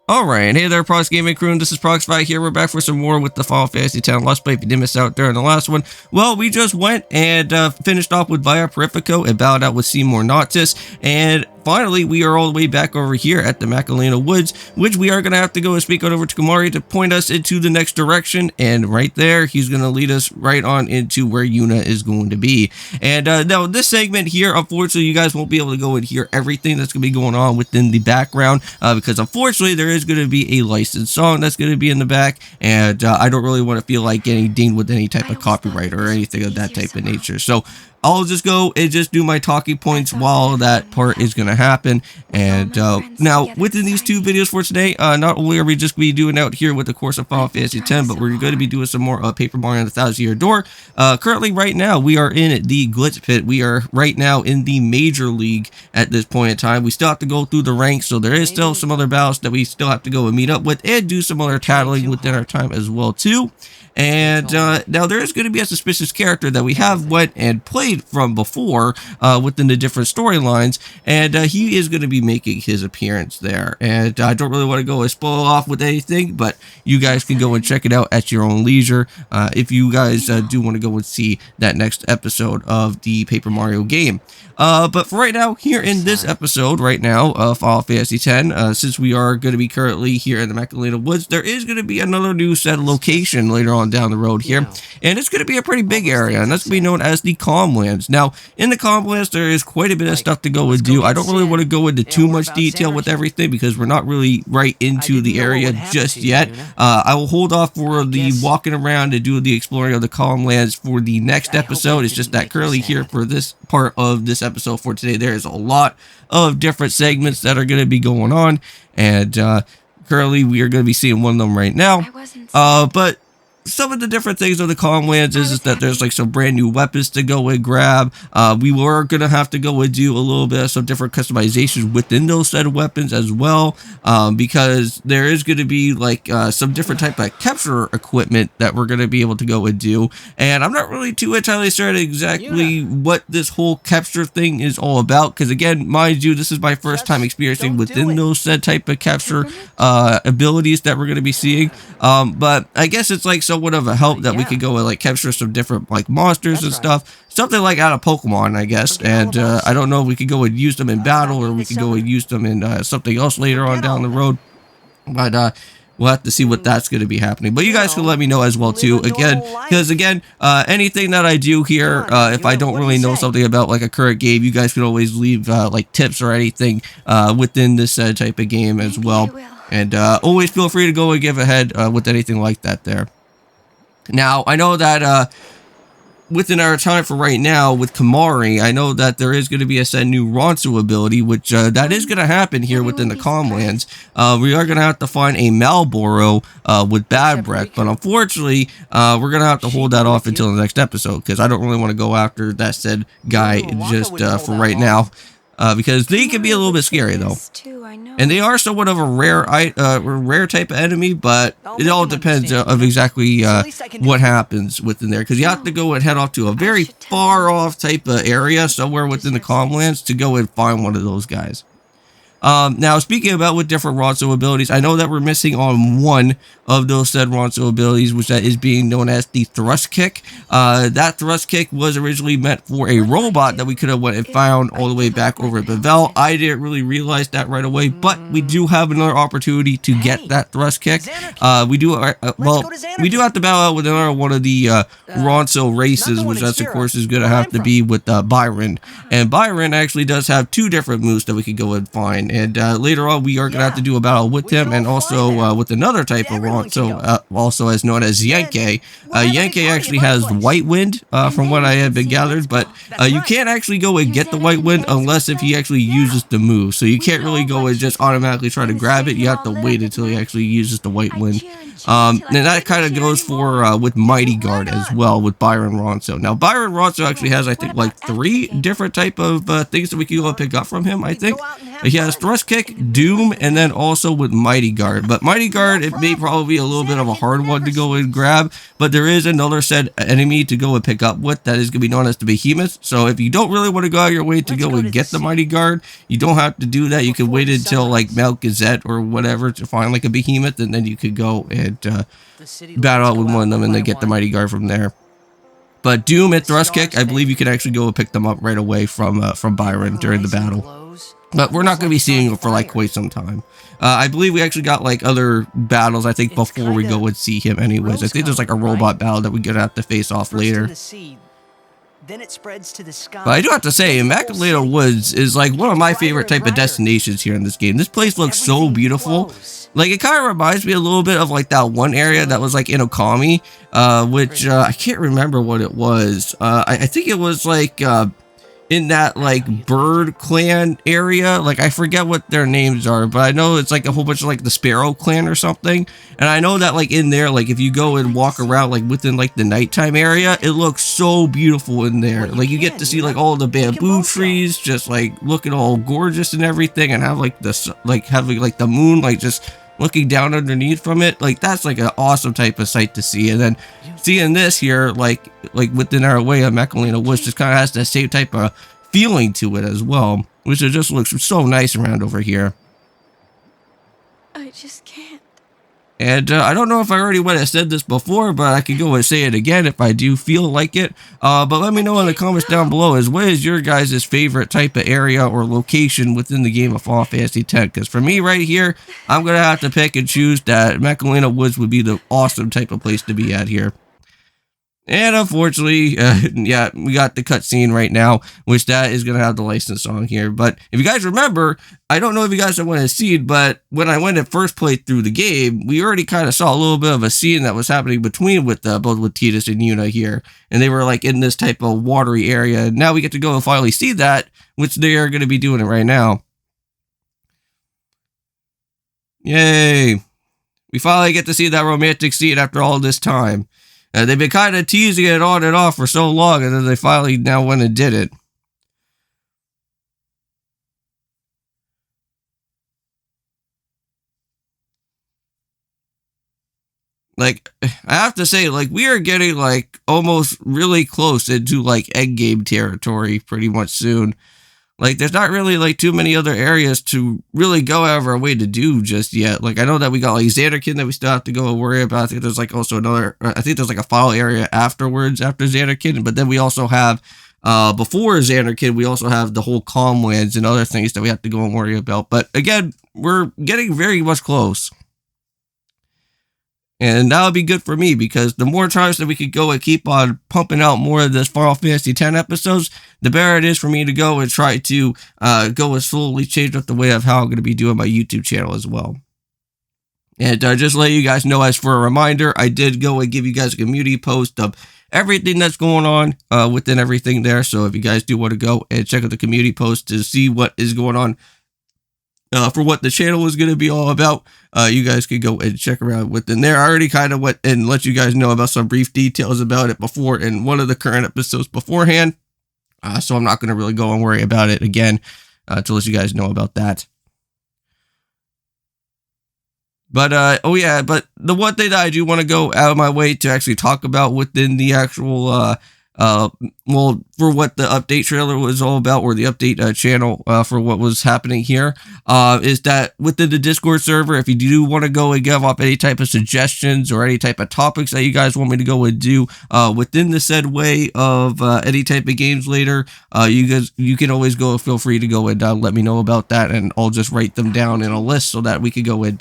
Alright, hey there Prox Gaming Crew, and this is Proxify here. We're back for some more with the Final Fantasy X Let's Play. If you did miss out during the last one, well, we just went and finished off with Via Perifico and battled out with Seymour Noctis, and finally we are all the way back over here at the Macalania Woods, which we are going to have to go and speak on over to Kamari to point us into the next direction, and right there, he's going to lead us right on into where Yuna is going to be. And now this segment here, unfortunately, you guys won't be able to go and hear everything that's going to be going on within the background, because unfortunately there is going to be a licensed song that's going to be in the back, and I don't really want to feel like getting dinged with any type of copyright or anything of that type of nature. So I'll just go and just do my talking points while that part is going to happen. And now, within these two videos for today, not only are we just going to be doing out here with the course of Final Fantasy X, but we're going to be doing some more Paper Mario and the Thousand-Year Door. Currently, right now, we are in the Glitch Pit. We are right now in the Major League at this point in time. We still have to go through the ranks, so there is still some other battles that we still have to go and meet up with and do some other tattling within our time as well, too. And now there is going to be a suspicious character that we have went and played from before within the different storylines, and he is going to be making his appearance there. And I don't really want to go and spoil off with anything, but you guys can go and check it out at your own leisure if you guys do want to go and see that next episode of the Paper Mario game. But for right now, here in this episode right now of Final Fantasy X, since we are going to be currently here in the Macalania Woods, there is going to be another new set location later on down the road here, and it's going to be a pretty big area, and that's going to be known as the Calmlands. Now, in the Calmlands, there is quite a bit of stuff to go and do. I don't really want to go into too much detail with everything because we're not really right into the area just yet. I will hold off for the walking around and do the exploring of the Calmlands for the next episode. It's just that currently here for this part of this episode for today, there is a lot of different segments that are going to be going on, and currently we are going to be seeing one of them right now. But some of the different things of the Calmlands is that there's like some brand new weapons to go and grab. We were going to have to go and do a little bit of some different customizations within those set of weapons as well, because there is going to be like some different type of capture equipment that we're going to be able to go and do. And I'm not really too entirely certain exactly what this whole capture thing is all about, because again, mind you, this is my first time experiencing within those said type of capture abilities that we're going to be seeing. But I guess it's like somewhat of a help that we could go and like capture some different like monsters and stuff, something like out of Pokemon, I guess. And I don't know if we could go and use them in battle, or we could go and use them in something else later on down the road, but we'll have to see what that's going to be happening. But you guys can let me know as well too, again, because again, anything that I do here, if I don't really know something about like a current game, you guys can always leave like tips or anything within this type of game as well. And always feel free to go and give ahead with anything like that there. Now, I know that within our time for right now with Kamari, I know that there is going to be a set new Ronsu ability, which that is going to happen here within the Calmlands. We are going to have to find a Malboro with Bad Breath, but unfortunately, we're going to have to hold that off until the next episode, because I don't really want to go after that said guy just for right now. Because they can be a little bit scary though, and they are somewhat of a rare type of enemy, but it all depends of exactly what happens within there, because you have to go and head off to a very far off type of area somewhere within the Calmlands to go and find one of those guys. Now, speaking about with different Ronso abilities, I know that we're missing on one of those said Ronso abilities, which that is being known as the Thrust Kick. That Thrust Kick was originally meant for a robot that we could have went and found all the way back over at Bevel. I didn't really realize that right away, but we do have another opportunity to get that Thrust Kick. We do have to battle out with another one of the Ronso races, which that's of course is going to have to be with Byron. And Byron actually does have two different moves that we could go and find. And later on, we are going to have to do a battle with him, and also with another type of Ronso, also as known as Yankee. Yankee actually has White Wind, from what I have been gathered, but you can't actually go and get the White Wind unless if he actually uses the move. So you can't really go and just automatically try to grab it. You have to wait until he actually uses the White Wind. And that kind of goes for with Mighty Guard as well with Byron Ronso. Now Byron Ronso actually has, I think, like 3 different type of things that we can go and pick up from him. I think he has Thrust Kick, Doom, and then also with Mighty Guard. But Mighty Guard, it may probably be a little bit of a hard one to go and grab, but there is another said enemy to go and pick up with that is going to be known as the Behemoth. So if you don't really want to go out of your way to go and get the Mighty Guard, you don't have to do that. You can wait until like Mount Gazette or whatever to find like a Behemoth, and then you could go and battle out with one of them and then get the Mighty Guard from there. But Doom and Thrust Kick, I believe you can actually go and pick them up right away from Byron during the battle. But we're not going to be seeing them for like quite some time. I believe we actually got like other battles, I think, before we go and see him anyways. I think there's like a robot battle that we're going to have to face off later. Then it spreads to the sky. But I do have to say, Macalania Woods is like one of my favorite type of destinations here in this game. This place looks so beautiful. Like, it kind of reminds me a little bit of like that one area that was like in Okami, which I can't remember what it was. I think it was like in that like bird clan area. Like, I forget what their names are, but I know it's like a whole bunch of like the Sparrow clan or something. And I know that like in there, like if you go and walk around like within like the nighttime area, it looks so beautiful in there. Like, you get to see like all the bamboo trees just like looking all gorgeous and everything, and have like this like having like the moon like just looking down underneath from it. Like, that's like an awesome type of sight to see. And then seeing this here like within our way of Macalania Woods just kind of has that same type of feeling to it as well, which it just looks so nice around over here. I just can't. And I don't know if I already went and said this before, but I can go and say it again if I do feel like it. But let me know in the comments down below is what is your guys' favorite type of area or location within the game of Final Fantasy X? Because for me right here, I'm going to have to pick and choose that Macalania Woods would be the awesome type of place to be at here. And unfortunately, yeah, we got the cutscene right now, which that is going to have the license song here. But if you guys remember, I don't know if you guys have went and seen, but when I went and first played through the game, we already kind of saw a little bit of a scene that was happening between with both with Tidus and Yuna here. And they were like in this type of watery area. And now we get to go and finally see that, which they are going to be doing it right now. Yay. We finally get to see that romantic scene after all this time. They've been kind of teasing it on and off for so long, and then they finally now went and did it. Like, I have to say, like, we are getting, like, almost really close into, like, endgame territory pretty much soon. Like, there's not really, like, too many other areas to really go out of our way to do just yet. Like, I know that we got, like, Xanarkin that we still have to go and worry about. I think there's, like, also another, I think there's, like, a file area afterwards, after Xanarkin. But then we also have, before Xanarkin, we also have the whole Calmlands and other things that we have to go and worry about. But, again, we're getting very much close. And that would be good for me, because the more times that we could go and keep on pumping out more of this Final Fantasy X episodes, the better it is for me to go and try to go and slowly change up the way of how I'm going to be doing my YouTube channel as well. And just let you guys know, as for a reminder, I did go and give you guys a community post of everything that's going on within everything there. So if you guys do want to go and check out the community post to see what is going on for what the channel is going to be all about, you guys could go and check around within there. I already kind of went and let you guys know about some brief details about it before in one of the current episodes beforehand. So I'm not going to really go and worry about it again to let you guys know about that. But, oh yeah, but the one thing that I do want to go out of my way to actually talk about within the actual well, for what the update trailer was all about, or the update channel for what was happening here, is that within the Discord server, if you do want to go and give off any type of suggestions or any type of topics that you guys want me to go and do within the said way of any type of games later, you can always go, feel free to go and let me know about that, and I'll just write them down in a list so that we could go and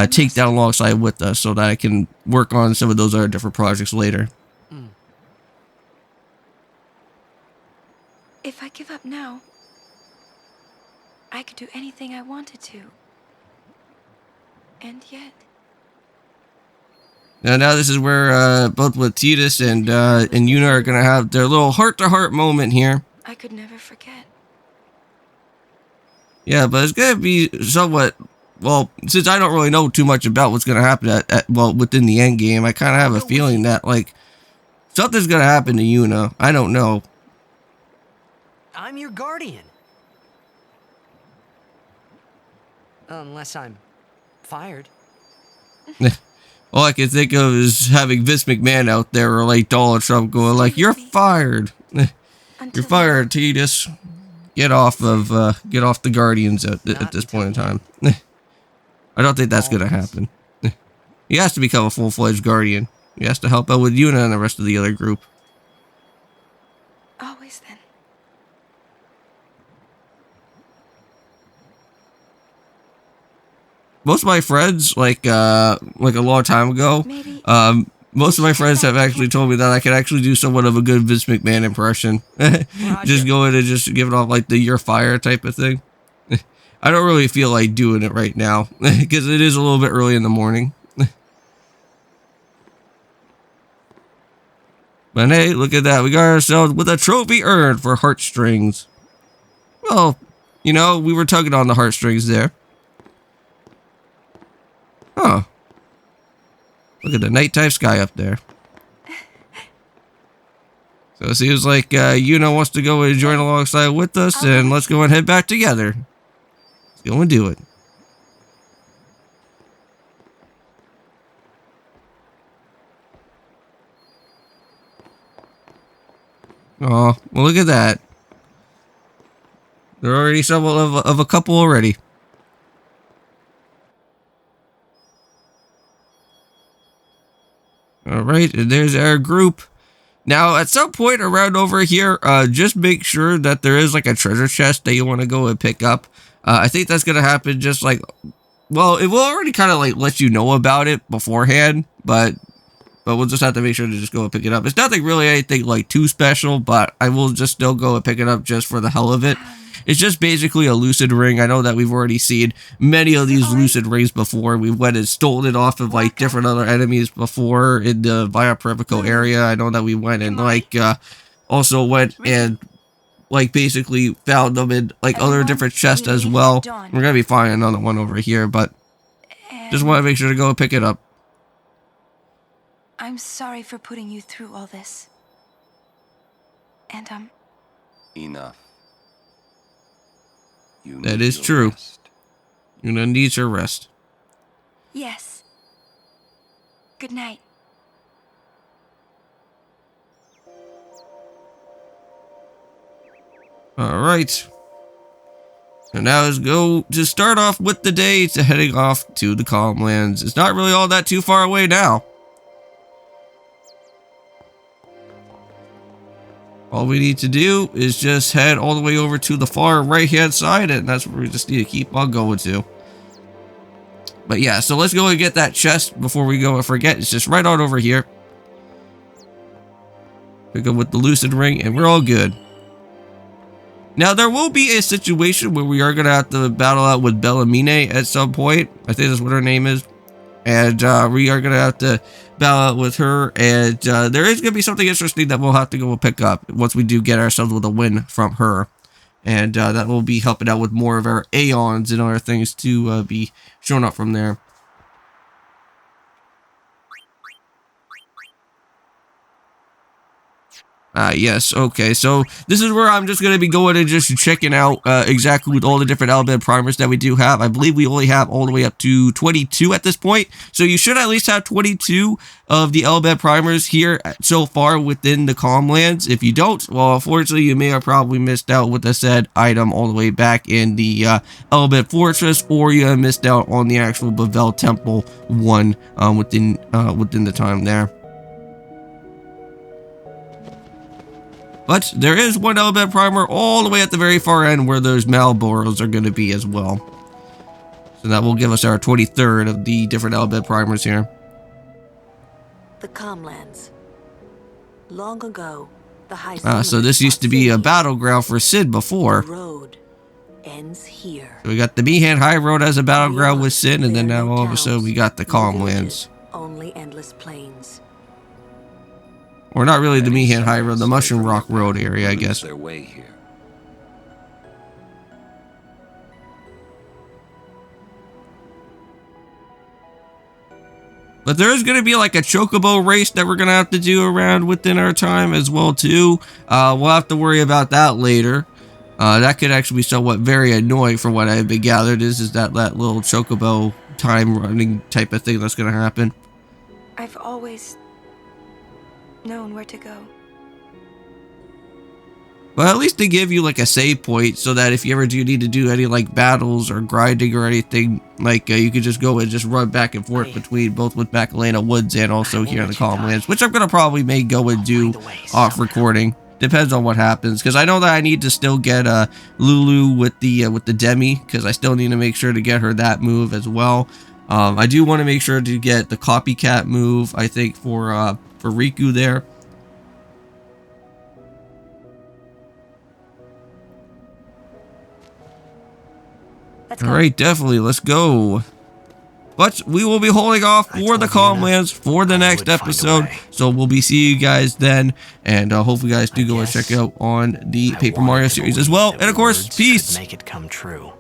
take that alongside with us, so that I can work on some of those other different projects later. If I give up now, I could do anything I wanted to. And yet... Now this is where both with Tidus and Yuna are going to have their little heart-to-heart moment here. I could never forget. Yeah, but it's going to be somewhat well, since I don't really know too much about what's going to happen well, within the end game, I kind of have a feeling that, like, something's going to happen to Yuna. I don't know. I'm your guardian. Unless I'm fired. All I can think of is having Vince McMahon out there or like Donald Trump going like, "You're fired. You're fired, Titus. Get off the Guardians at this point in time." I don't think that's gonna happen. He has to become a full-fledged Guardian. He has to help out with Yuna and the rest of the other group. Always then. Most of my friends, like a long time ago, Maybe most of my friends have actually told me that I could actually do somewhat of a good Vince McMahon impression. Just go in and just give it off like the "you're fired" type of thing. I don't really feel like doing it right now because it is a little bit early in the morning. But hey, look at that. We got ourselves with a trophy earned for heartstrings. Well, you know, we were tugging on the heartstrings there. Huh. Look at the nighttime sky up there. So it seems like Yuna wants to go and join alongside with us, and let's go and head back together. Let's go and do it. Oh, well, look at that. They're already somewhat of a couple already. Alright, and there's our group. Now, at some point around over here, just make sure that there is like a treasure chest that you want to go and pick up. I think that's going to happen just like, well, it will already kind of like let you know about it beforehand, but we'll just have to make sure to just go and pick it up. It's nothing really anything like too special, but I will just still go and pick it up just for the hell of it. It's just basically a lucid ring. I know that we've already seen many of these lucid rings before. We went and stole it off of like different other enemies before in the Via Perifico area. I know that we went and like also went and like basically found them in like other different chests as well. We're gonna be finding another one over here, but just want to make sure to go and pick it up. I'm sorry for putting you through all this. And Enough. That is true. Yuna needs her rest. yes. Good night. Alright. So now let's go to start off with the day to heading off to the Calm Lands. It's not really all that too far away now. All we need to do is just head all the way over to the far right hand side, and that's where we just need to keep on going to. But yeah, so let's go and get that chest before we go and forget. It's just right on over here. Pick up with the lucid ring, and we're all good. Now, there will be a situation where we are going to have to battle out with Bellamine at some point. I think that's what her name is. And we are going to have to battle out with her. And there is going to be something interesting that we'll have to go and pick up once we do get ourselves with a win from her. And that will be helping out with more of our Aeons and other things to be showing up from there. Yes, okay, so this is where I'm just going to be going and just checking out exactly with all the different Elbed primers that we do have. I believe we only have all the way up to 22 at this point, so you should at least have 22 of the Elbed primers here so far within the Calm Lands. If you don't, well, unfortunately, you may have probably missed out with the said item all the way back in the Elbed Fortress, or you have missed out on the actual Bavel Temple one within the time there. But there is one Elbed primer all the way at the very far end where those Malboros are going to be as well. So that will give us our 23rd of the different Elbed primers here. The Calmlands. Long ago, the high So this used to be a battleground for Sid before. The road ends here. So we got the Mihan High Road as a battleground with Sid, and then now all of a sudden we got the Calmlands. Only endless plains. Or not really the Mihan High Road, the Mushroom Rock Road area, I guess. Their way here. But there is going to be like a chocobo race that we're going to have to do around within our time as well too. We'll have to worry about that later. That could actually be somewhat very annoying from what I've been gathered is that little chocobo time running type of thing that's going to happen. I've always known where to go. But at least they give you like a save point so that if you ever do need to do any like battles or grinding or anything, like you could just go and just run back and forth between both with Macalania Woods and also here in the Calm Lands, which I'm going to probably may go and do off recording. Depends on what happens, because I know that I need to still get Lulu with the Demi, because I still need to make sure to get her that move as well. I do want to make sure to get the copycat move, I think, for Riku there. Alright, definitely, let's go. But we will be holding off for the Calm Lands for the next episode. So we'll be seeing you guys then. And hopefully you guys do go and check out on the Paper Mario series as well. And of course, peace. Make it come true.